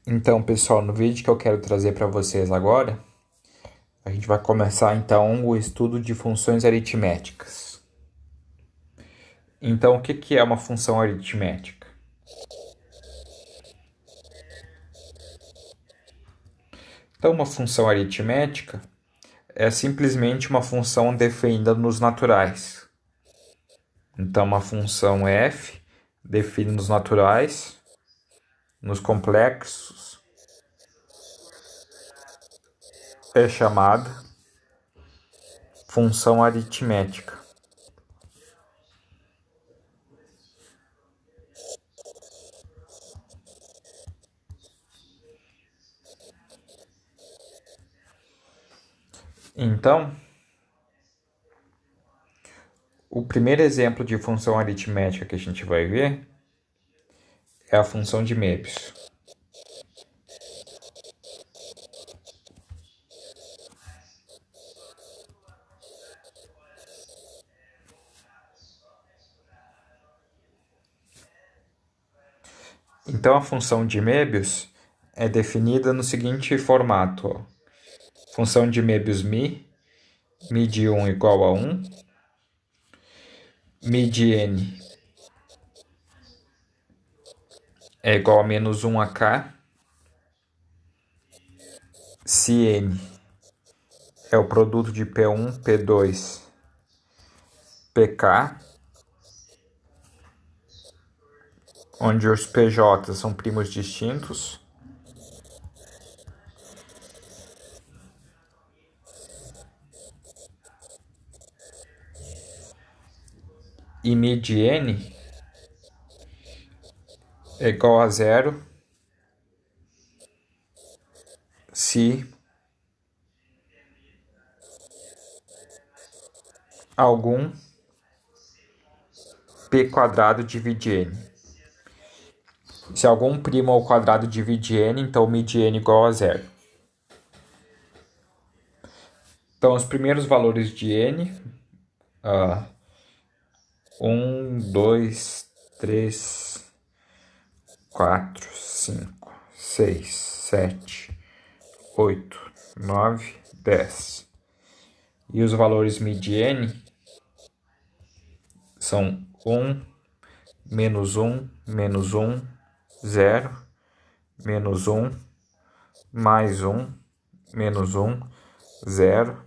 Então, pessoal, no vídeo que eu quero trazer para vocês agora, a gente vai começar então o estudo de funções aritméticas. Então, o que é uma função aritmética? Então, uma função aritmética é simplesmente uma função definida nos naturais. Então, uma função f definida nos naturais, nos complexos, é chamada função aritmética. Então, o primeiro exemplo de função aritmética que a gente vai ver é a função de Möbius. Então, a função de Möbius é definida no seguinte formato. Ó. Função de Möbius μ de 1 igual a 1, μ de n é igual a menos 1 a k, se n é o produto de P1, P2, PK, onde os PJ são primos distintos, e μ de n é igual a zero se algum p quadrado divide n. Se algum primo ao quadrado divide n, então μ de n igual a zero. Então, os primeiros valores de n, 1, 2, 3, 4, 5, 6, 7, 8, 9, 10. E os valores μ de n são 1, menos 1, menos 1, 0, menos 1, mais 1, menos 1, 0,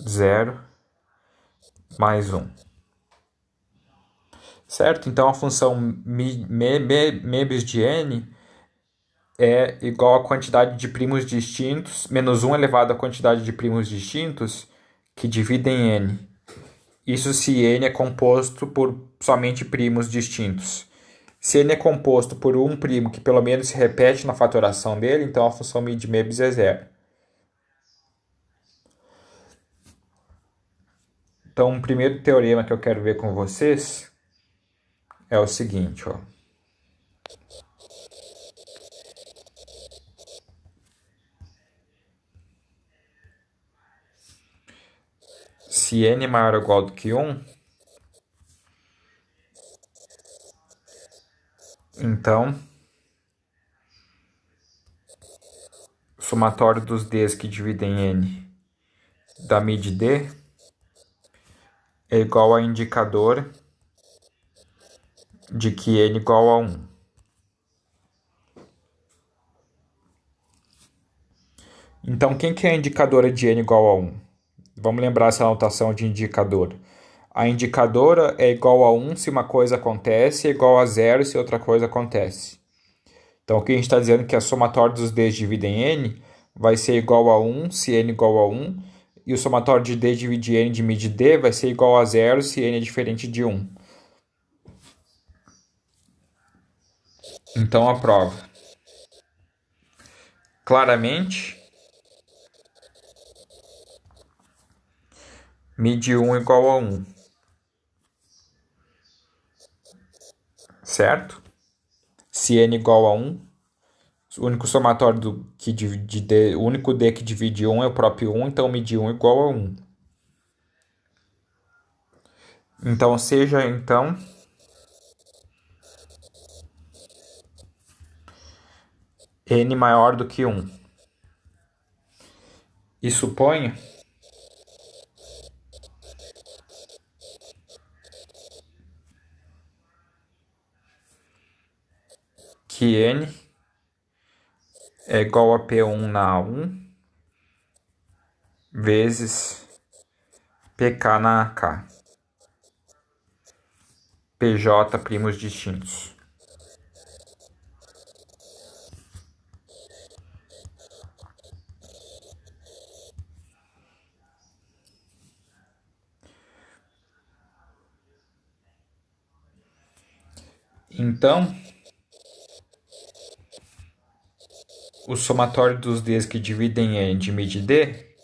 0, mais 1. Certo? Então, a função Möbius de n é igual à quantidade de primos distintos, menos 1 elevado à quantidade de primos distintos que dividem n. Isso se n é composto por somente primos distintos. Se n é composto por um primo que pelo menos se repete na fatoração dele, então a função de Möbius é zero. Então, o primeiro teorema que eu quero ver com vocês é o seguinte, ó. Se n é maior ou igual do que 1, então o somatório dos d's que dividem n da μ de d é igual a indicador de que n igual a 1. Então, quem que é a indicadora de n igual a 1? Vamos lembrar essa notação de indicador. A indicadora é igual a 1 se uma coisa acontece e é igual a 0 se outra coisa acontece. Então, o que a gente está dizendo é que a somatória dos d's dividem n vai ser igual a 1 se n igual a 1, e o somatório de d dividir n de μ de d vai ser igual a 0 se n é diferente de 1. Então, a prova. Claramente, μ de 1 igual a 1. Certo? Se n igual a 1, o único somatório que divide d, o único d que divide 1 é o próprio 1, então μ de 1 igual a 1. Então, n maior do que 1. E suponha que n é igual a P1 na A1 vezes PK na AK. PJ primos distintos. Então, o somatório dos Ds que dividem N de μ de D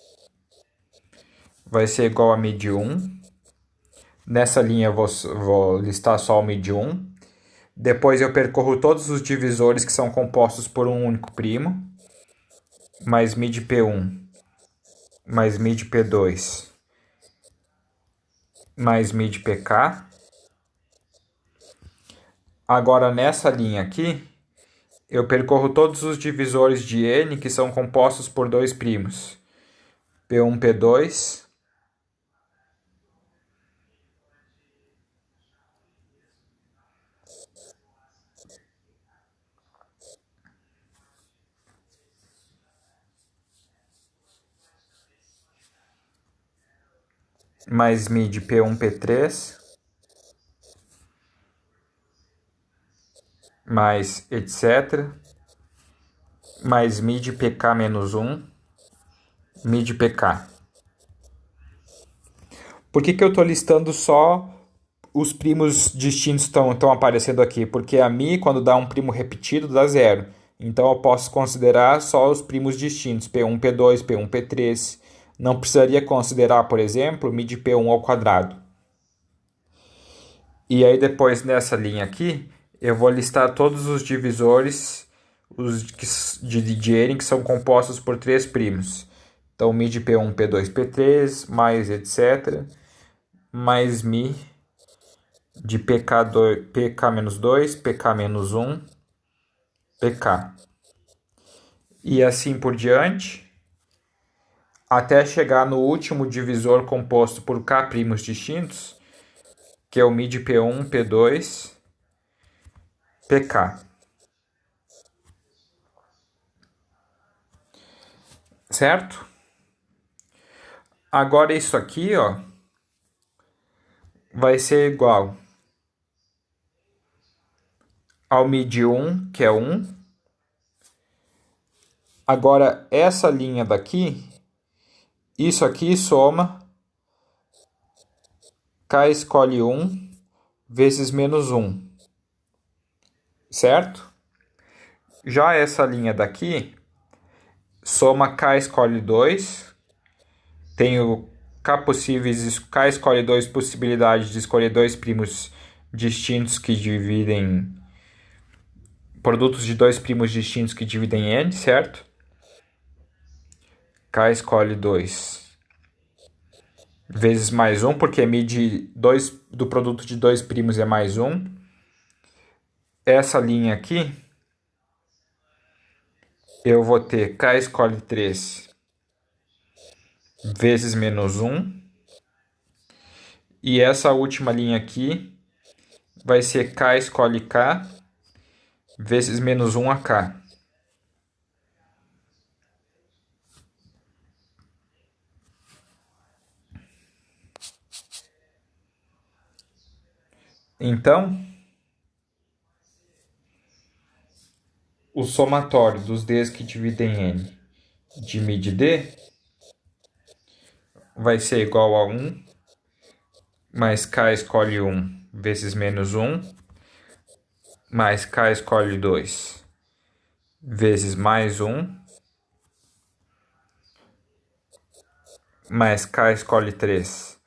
vai ser igual a μ de 1. Nessa linha eu vou listar só o μ de 1. Depois eu percorro todos os divisores que são compostos por um único primo, mais μ de P1, mais μ de P2, mais μ de PK. Agora nessa linha aqui, eu percorro todos os divisores de N que são compostos por dois primos, P1, P2, mais μ de P1, P3, mais etc, mais μ de PK menos 1, μ de PK. Por que eu estou listando só os primos distintos estão aparecendo aqui? Porque a μ, quando dá um primo repetido, dá zero. Então eu posso considerar só os primos distintos, P1, P2, P1, P3. Não precisaria considerar, por exemplo, μ de P1 ao quadrado. E aí depois nessa linha aqui, eu vou listar todos os divisores de N que são compostos por três primos. Então, μ de P1, P2, P3, mais etc., mais μ de PK-2, PK-1, PK. E assim por diante, até chegar no último divisor composto por K primos distintos, que é o μ de P1, P2, PK. Certo? Agora isso aqui, ó, vai ser igual ao μ de 1, que é 1. Agora, essa linha daqui, isso aqui soma K escolhe 1 vezes menos 1. Certo? Já essa linha daqui, soma K escolhe 2. Tenho K escolhe 2 possibilidades de escolher dois primos distintos que dividem... Produtos de dois primos distintos que dividem N, certo? K escolhe 2 vezes mais 1, porque μ do produto de dois primos é mais 1. Essa linha aqui, eu vou ter K escolhe 3 vezes menos 1. E essa última linha aqui vai ser K escolhe K vezes menos 1 AK. Então, o somatório dos Ds que dividem N de μ de D vai ser igual a 1 mais K escolhe 1 vezes menos 1 mais K escolhe 2 vezes mais 1 mais K escolhe 3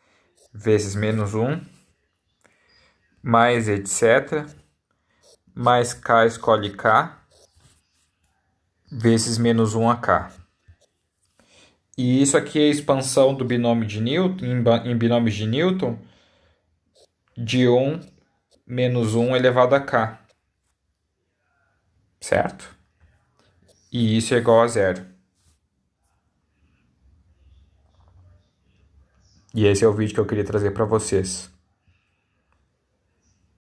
vezes menos 1 mais etc, mais K escolhe K vezes menos 1 AK. E isso aqui é a expansão do binômio de Newton, em binômios de Newton, de 1 menos 1 elevado a K. Certo? E isso é igual a zero. E esse é o vídeo que eu queria trazer para vocês.